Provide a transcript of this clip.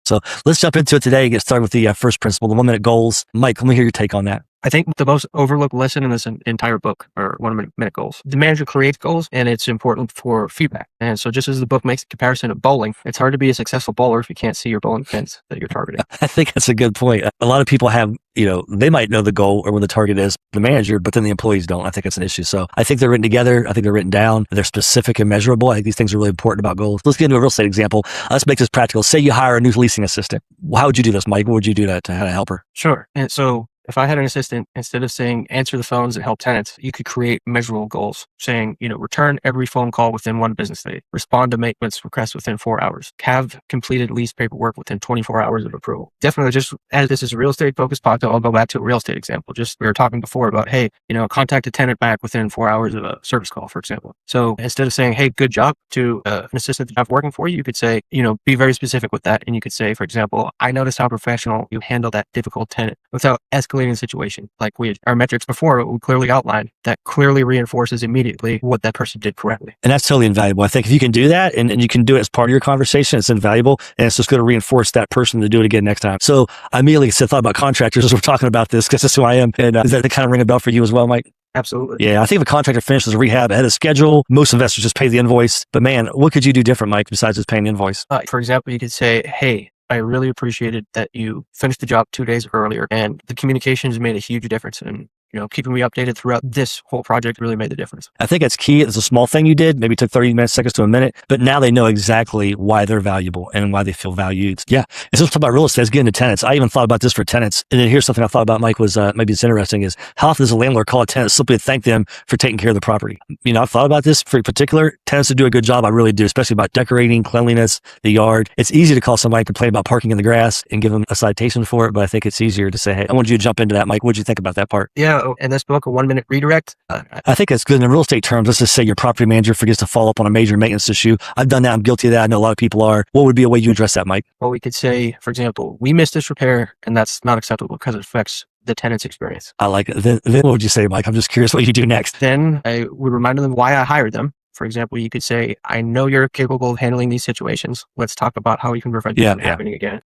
So let's jump into it today and get started with the first principle, the 1 minute goals. Mike, let me hear your take on that. I think the most overlooked lesson in this entire book are 1 minute goals. The manager creates goals, and it's important for feedback. And so just as the book makes a comparison of bowling, it's hard to be a successful bowler if you can't see your bowling pins that you're targeting. I think that's a good point. A lot of people have, they might know the goal or when the target is, the manager, but then the employees don't. I think it's an issue. So I think they're written together. I think they're written down. They're specific and measurable. I think these things are really important about goals. Let's get into a real estate example. Let's make this practical. Say you hire a new leasing assistant. How would you do this, Mike? What would you do to help her? Sure. And so if I had an assistant, instead of saying answer the phones and help tenants, you could create measurable goals saying, return every phone call within 1 business day, respond to maintenance requests within 4 hours, have completed lease paperwork within 24 hours of approval. Definitely, just as this is a real estate focused podcast, I'll go back to a real estate example. Just we were talking before about, hey, contact a tenant back within 4 hours of a service call, for example. So instead of saying, hey, good job to an assistant that you have working for you, you could say, be very specific with that. And you could say, for example, I noticed how professional you handle that difficult tenant without escalating the situation. Like our metrics before, we clearly outlined that clearly reinforces immediately what that person did correctly. And that's totally invaluable. I think if you can do that and you can do it as part of your conversation, it's invaluable. And it's just going to reinforce that person to do it again next time. So I immediately thought about contractors as we're talking about this because that's who I am. And does that kind of ring a bell for you as well, Mike? Absolutely. Yeah, I think if a contractor finishes a rehab ahead of schedule, most investors just pay the invoice. But man, what could you do different, Mike, besides just paying the invoice? For example, you could say, hey, I really appreciated that you finished the job 2 days earlier, and the communications made a huge difference. And keeping me updated throughout this whole project really made the difference. I think it's key. It's a small thing you did. Maybe it took 30 minutes, seconds to a minute, but now they know exactly why they're valuable and why they feel valued. Yeah. It's just about real estate. Let's get into tenants. I even thought about this for tenants. And then here's something I thought about, Mike, was maybe it's interesting is how often does a landlord call a tenant simply to thank them for taking care of the property? I've thought about this for particular tenants to do a good job. I really do, especially about decorating, cleanliness, the yard. It's easy to call somebody and complain about parking in the grass and give them a citation for it. But I think it's easier to say, hey, I want you to jump into that, Mike. What'd you think about that part? Yeah. And this book, a 1 minute redirect. I think that's good in real estate terms. Let's just say your property manager forgets to follow up on a major maintenance issue. I've done that. I'm guilty of that. I know a lot of people are. What would be a way you address that, Mike? Well, we could say, for example, we missed this repair and that's not acceptable because it affects the tenant's experience. I like it. Then what would you say, Mike? I'm just curious what you do next. Then I would remind them why I hired them. For example, you could say, I know you're capable of handling these situations. Let's talk about how we can prevent this from happening again.